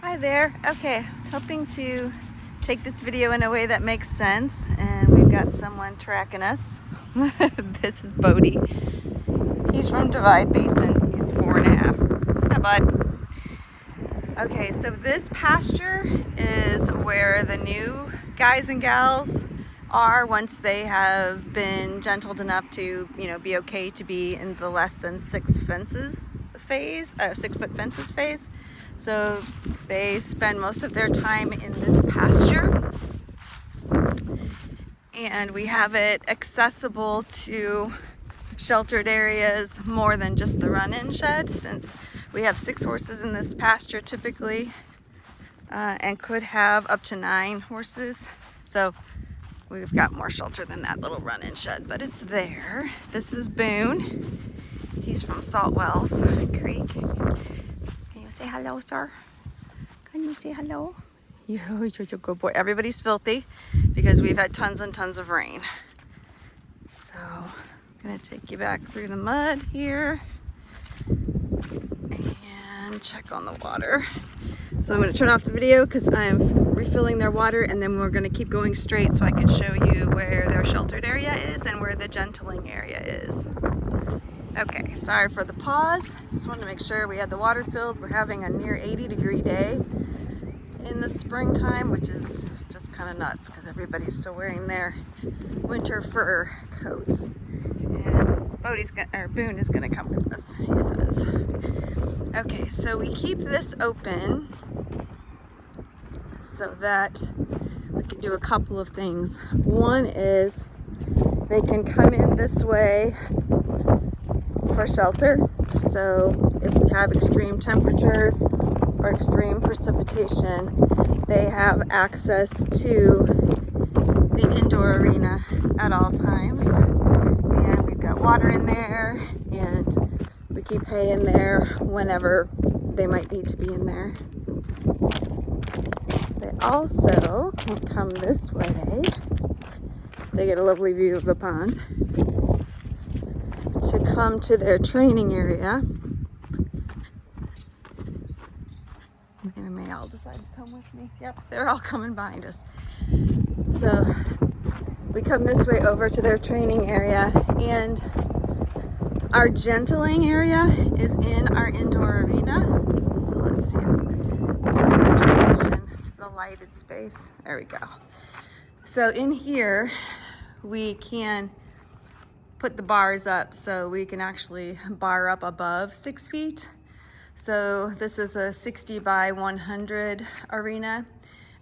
Hi there. Okay, I was hoping to take this video in a way that makes sense, and we've got someone tracking us. This is Bodie. He's from Divide Basin. He's 4.5. Hi, bud. Okay, so this pasture is where the new guys and gals are once they have been gentled enough to, be okay to be in the less than 6 fences phase, 6-foot fences phase. So they spend most of their time in this pasture, and we have it accessible to sheltered areas more than just the run-in shed, since we have 6 horses in this pasture typically, and could have up to 9 horses. So we've got more shelter than that little run-in shed, but it's there. This is Boone. He's from Salt Wells Creek. Can you say hello, sir? Can you say hello? You're such a good boy. Everybody's filthy because we've had tons and tons of rain. So I'm gonna take you back through the mud here and check on the water. So I'm gonna turn off the video because I'm refilling their water, and then we're gonna keep going straight so I can show you where their sheltered area is and where the gentling area is. Okay, sorry for the pause. Just wanted to make sure we had the water filled. We're having a near 80-degree day in the springtime, which is just kind of nuts because everybody's still wearing their winter fur coats. And Boone is gonna come with us, he says. Okay, so we keep this open so that we can do a couple of things. One is they can come in this way for shelter. So if we have extreme temperatures or extreme precipitation, they have access to the indoor arena at all times. And we've got water in there, and we keep hay in there whenever they might need to be in there. They also can come this way. They get a lovely view of the pond to come to their training area. Maybe they may all decide to come with me. Yep, they're all coming behind us. So we come this way over to their training area, and our gentling area is in our indoor arena. So let's see if we can make the transition to the lighted space. There we go. So in here, we can put the bars up so we can actually bar up above 6 feet. So this is a 60 by 100 arena,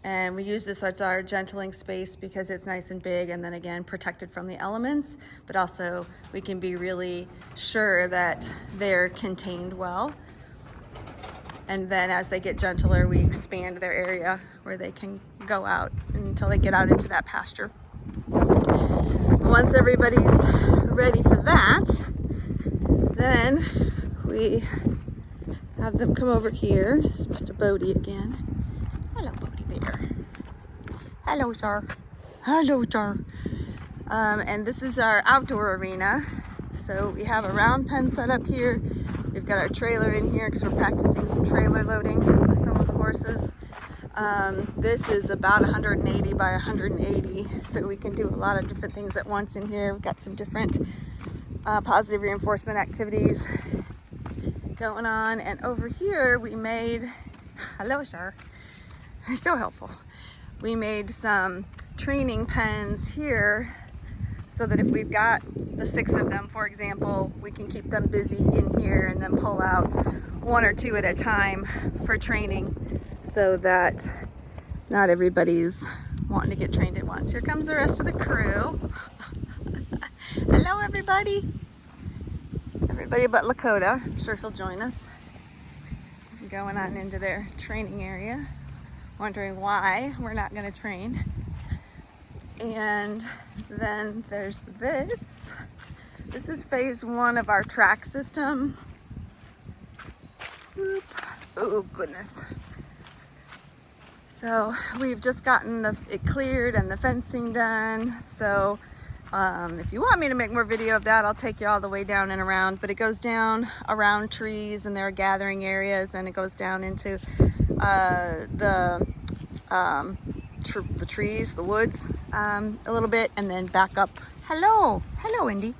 and we use this as our gentling space because it's nice and big, and then again protected from the elements, but also we can be really sure that they're contained well. And then as they get gentler, we expand their area where they can go out until they get out into that pasture. Once everybody's ready for that, then we have them come over here. It's Mr. Bodie again. Hello, Bodie Bear. Hello, sir. Hello, sir. And this is our outdoor arena. So we have a round pen set up here. We've got our trailer in here because we're practicing some trailer loading with some of the horses. This is about 180 by 180, so we can do a lot of different things at once in here. We've got some different positive reinforcement activities going on. And over here we made, hello, sir, you're so helpful. We made some training pens here so that if we've got the 6 of them, for example, we can keep them busy in here and then pull out 1 or 2 at a time for training, so that not everybody's wanting to get trained at once. Here comes the rest of the crew. Hello, everybody. Everybody but Lakota. I'm sure he'll join us. Going on into their training area, wondering why we're not going to train. And then there's this. This is phase 1 of our track system. Whoop. Oh, goodness. So we've just gotten it cleared and the fencing done. So If you want me to make more video of that, I'll take you all the way down and around, but it goes down around trees and there are gathering areas, and it goes down into the trees, the woods, a little bit, and then back up. Hello, Indy.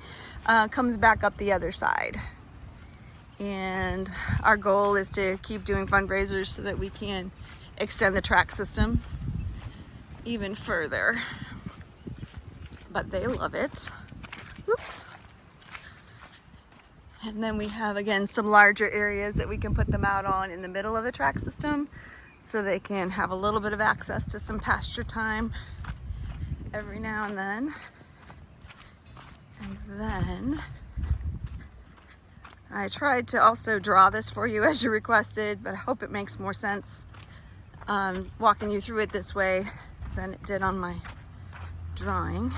Comes back up the other side. And our goal is to keep doing fundraisers so that we can extend the track system even further. But they love it. Oops. And then we have, again, some larger areas that we can put them out on in the middle of the track system so they can have a little bit of access to some pasture time every now and then. And then I tried to also draw this for you as you requested, but I hope it makes more sense walking you through it this way than it did on my drawing.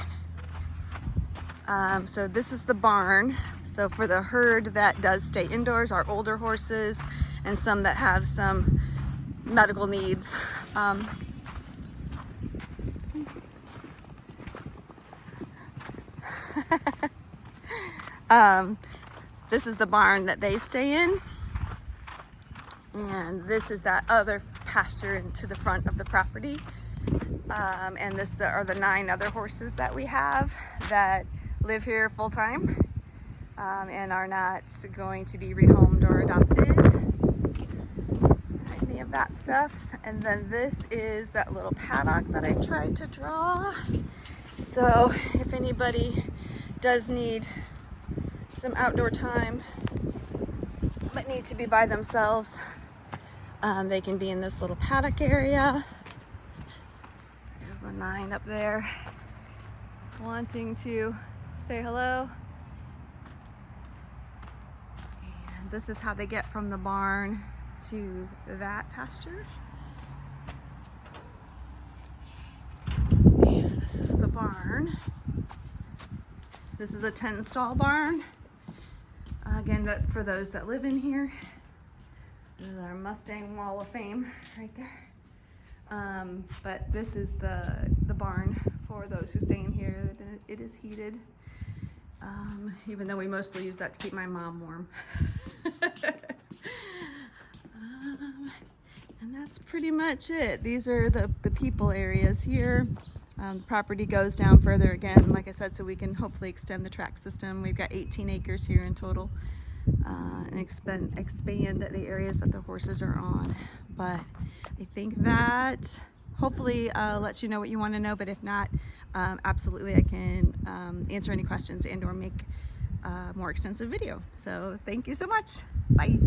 So this is the barn. So for the herd that does stay indoors, our older horses and some that have some medical needs. This is the barn that they stay in. And this is that other pasture to the front of the property. And this are the 9 other horses that we have that live here full time and are not going to be rehomed or adopted. Any of that stuff. And then this is that little paddock that I tried to draw. So if anybody does need some outdoor time but need to be by themselves, they can be in this little paddock area. There's the 9 up there wanting to say hello. And this is how they get from the barn to that pasture. And this is the barn. This is a 10-stall barn. Again, for those that live in here. This is our Mustang Wall of Fame right there. But this is the barn for those who stay in here. It is heated, even though we mostly use that to keep my mom warm. And that's pretty much it. These are the people areas here. The property goes down further again, like I said, so we can hopefully extend the track system. We've got 18 acres here in total, and expand the areas that the horses are on. But I think that hopefully lets you know what you want to know, but if not, absolutely I can answer any questions and or make a more extensive video. So thank you so much. Bye.